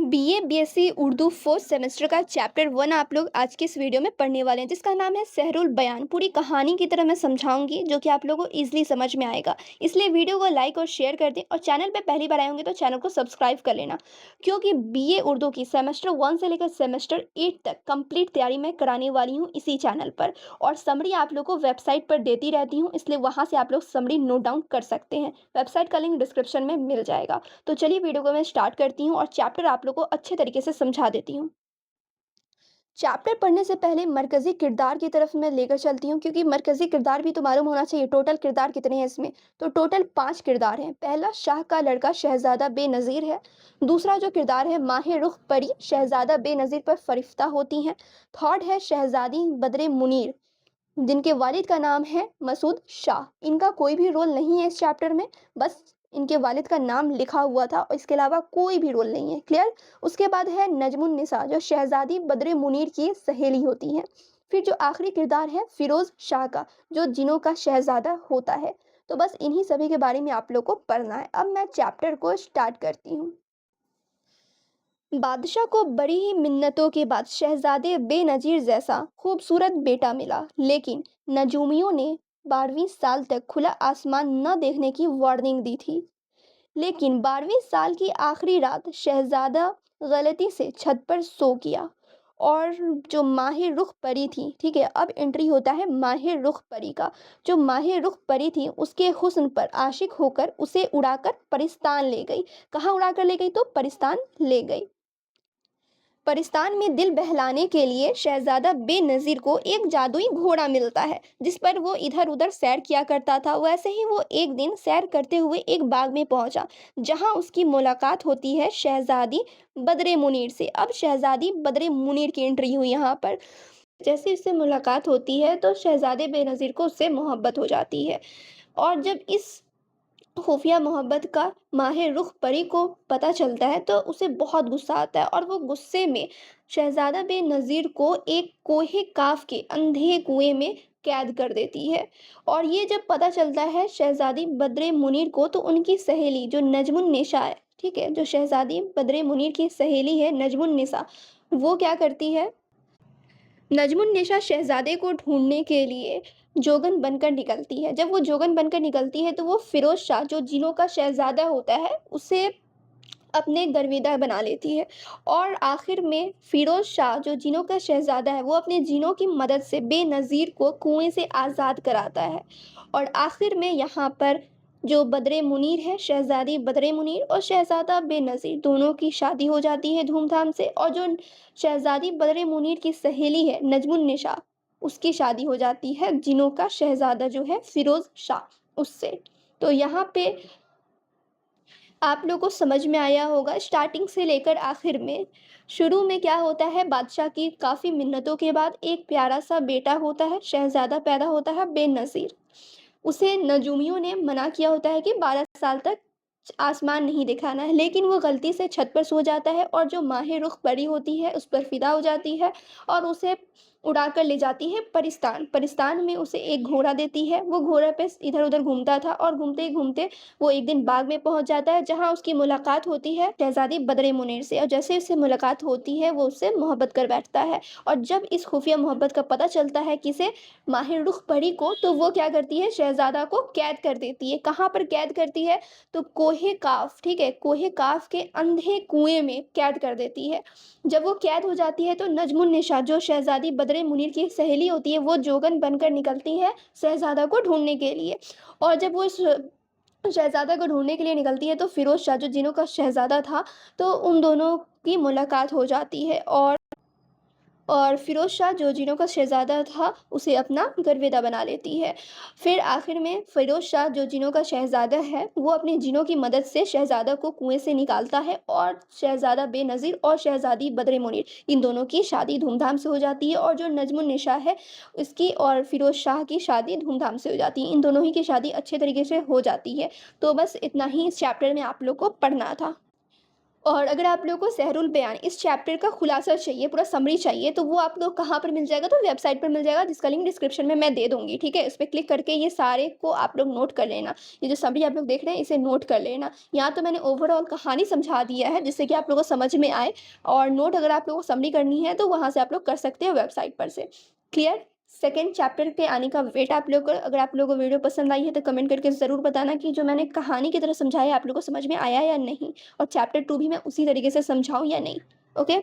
BA BSc Urdu fourth semester का chapter 1 आप लोग आज की इस वीडियो में पढ़ने वाले हैं, जिसका नाम है सहरुल बयान। पूरी कहानी की तरह मैं समझाऊंगी, जो कि आप लोगों को इजीली समझ में आएगा। इसलिए वीडियो को लाइक और शेयर कर दें, और चैनल पे पहली बार आए होंगे तो चैनल को सब्सक्राइब कर लेना, क्योंकि बीए उर्दू की सेमेस्टर 1 से लेकर सेमेस्टर 8 तक कंप्लीट तैयारी मैं कराने वाली हूँ इसी चैनल पर। और समरी आप लोग को वेबसाइट पर देती रहती हूँ, इसलिए वहाँ से आप लोग समरी नोट डाउन कर सकते हैं। वेबसाइट का लिंक डिस्क्रिप्शन में मिल जाएगा। तो चलिए वीडियो को मैं स्टार्ट करती हूँ और चैप्टर आप लोग को अच्छे तरीके से समझा देती हूँ। चैप्टर पढ़ने से पहले मरकज़ी किरदार की तरफ मैं लेकर चलती हूँ, क्योंकि मरकज़ी किरदार भी तो मालूम होना चाहिए। टोटल किरदार कितने हैं इसमें? तो टोटल 5 किरदार हैं। पहला शाह का लड़का शहज़ादा बेनज़ीर है। दूसरा जो किरदार है माहे रुख परी शहज़ादा बेनज़ीर पर फ़रिश्ता होती हैं। थर्ड है शहज़ादी बद्र मुनीर, जिनके वालिद का नाम है मसूद शाह। इनका कोई भी रोल नहीं है इस चैप्टर में, बस इनके वालिद का नाम लिखा हुआ था और इसके अलावा कोई भी रोल नहीं है। क्लियर? उसके बाद है नजमुन निसा, जो शहजादी बद्र मुनीर की सहेली होती हैं। फिर जो आखिरी किरदार है फिरोज शाह का, जो जिनों का शहजादा होता है। तो बस इन्हीं सभी के बारे में आप लोग को पढ़ना है। अब मैं चैप्टर को स्टार्ट करती हूँ। बादशाह को बड़ी ही मिन्नतों के बाद शहजादे बेनजीर जैसा खूबसूरत बेटा मिला, लेकिन नजूमियों ने 12वीं साल तक खुला आसमान न देखने की वार्निंग दी थी। लेकिन 12वीं साल की आखिरी रात शहजादा गलती से छत पर सो गया, और जो माहिर रुख परी थी, ठीक है, अब एंट्री होता है माहिर रुख परी का। जो माहिर रुख परी थी उसके हुस्न पर आशिक होकर उसे उड़ाकर परिस्तान ले गई। कहाँ उड़ाकर ले गई? तो परिस्तान ले गई। परिस्तान में दिल बहलाने के लिए शहजादा बेनज़ीर को एक जादुई घोड़ा मिलता है, जिस पर वो इधर उधर सैर किया करता था। वैसे ही वो एक दिन सैर करते हुए एक बाग में पहुंचा, जहां उसकी मुलाकात होती है शहजादी बद्र मुनीर से। अब शहजादी बद्र मुनीर की एंट्री हुई यहाँ पर। जैसे उससे मुलाकात होती है तो शहजादे बेनज़ीर को उससे मोहब्बत हो जाती है। और जब इस खुफिया मोहब्बत का माहिर रुख परी को पता चलता है तो उसे बहुत गुस्सा आता है, और वो गुस्से में शहजादा बेनज़ीर को एक कोहे काफ के अंधे कुएं में कैद कर देती है। और ये जब पता चलता है शहजादी बद्र मुनीर को, तो उनकी सहेली जो नजमुन निशा है, ठीक है, जो शहजादी बद्र मुनीर की सहेली है नजमुन निशा, वो क्या करती है? नजमुन्निसा शहजादे को ढूंढने के लिए जोगन बनकर निकलती है। जब वो जोगन बनकर निकलती है तो वो फिरोज शाह, जो जिनों का शहजादा होता है, उसे अपने गर्विदा बना लेती है। और आखिर में फिरोज शाह, जो जिनों का शहजादा है, वो अपने जिनों की मदद से बेनज़ीर को कुएं से आज़ाद कराता है। और आखिर में यहाँ पर जो बद्र मुनीर है, शहजादी बद्र मुनीर और शहजादा बेनज़ीर, दोनों की शादी हो जाती है धूमधाम से। और जो शहजादी बद्र मुनीर की सहेली है नजमुन निशा, उसकी शादी हो जाती है जिनों का शहजादा जो है फिरोज शाह, उससे। तो यहाँ पे आप लोगों को समझ में आया होगा स्टार्टिंग से लेकर आखिर में। शुरू में क्या होता है, बादशाह की काफ़ी मिन्नतों के बाद एक प्यारा सा बेटा होता है, शहजादा पैदा होता है बेनज़ीर। उसे नजूमियों ने मना किया होता है कि 12 साल तक आसमान नहीं दिखाना है, लेकिन वो गलती से छत पर सो जाता है, और जो माहे रुख परी होती है उस पर फिदा हो जाती है और उसे उड़ाकर ले जाती है परिस्तान। परिस्तान में उसे एक घोड़ा देती है। वो घोड़े पे इधर उधर घूमता था, और घूमते ही घूमते वो एक दिन बाग में पहुंच जाता है, जहां उसकी मुलाकात होती है शहजादी बद्र मुनीर से। और जैसे उससे मुलाकात होती है वो उससे मोहब्बत कर बैठता है। और जब इस खुफिया मोहब्बत का पता चलता है किसे? माहिर रुख परी को, तो वो क्या करती है? शहजादा को कैद कर देती है। कहाँ पर कैद करती है? तो कोहे काफ, ठीक है, कोहे काफ के अंधे कुएं में कैद कर देती है। जब वो कैद हो जाती है तो नजमुन निशा, जो शहजादी बद्र मुनीर की सहेली होती है, वो जोगन बनकर निकलती है शहजादा को ढूंढने के लिए। और जब वो शहजादा को ढूंढने के लिए निकलती है तो फिरोज शाह, जो जिनों का शहजादा था, तो उन दोनों की मुलाकात हो जाती है। और फिरोज शाह, जो जिनों का शहजादा था, उसे अपना गर्विदा बना लेती है। फिर आखिर में फिरोज शाह, जो जिनों का शहजादा है, वो अपने जिनों की मदद से शहजादा को कुएं से निकालता है, और शहजादा बेनज़ीर और शहजादी बद्र मुनीर, इन दोनों की शादी धूमधाम से हो जाती है। और जो नजमुन निशा है, इसकी और फिरोज शाह की शादी धूमधाम से हो जाती है। इन दोनों ही की शादी अच्छे तरीके से हो जाती है। तो बस इतना ही इस चैप्टर में आप लोग को पढ़ना था। और अगर आप लोगों को सहरुल बयान इस चैप्टर का खुलासा चाहिए, पूरा समरी चाहिए, तो वो आप लोग कहाँ पर मिल जाएगा, तो वेबसाइट पर मिल जाएगा, जिसका लिंक डिस्क्रिप्शन में मैं दे दूँगी, ठीक है? इस पे क्लिक करके ये सारे को आप लोग नोट कर लेना। ये जो समरी आप लोग देख रहे हैं, इसे नोट कर लेना। यहाँ तो मैंने ओवरऑल कहानी समझा दिया है, जिससे कि आप लोगों को समझ में आए, और नोट अगर आप लोगों को समरी करनी है, तो वहाँ से आप लोग कर सकते हो वेबसाइट पर से। क्लियर? सेकंड चैप्टर पे आने का वेट आप लोग का। अगर आप लोगों को वीडियो पसंद आई है, तो कमेंट करके ज़रूर बताना कि जो मैंने कहानी की तरह समझाया, आप लोगों को समझ में आया या नहीं? और चैप्टर 2 भी मैं उसी तरीके से समझाऊँ या नहीं? ओके?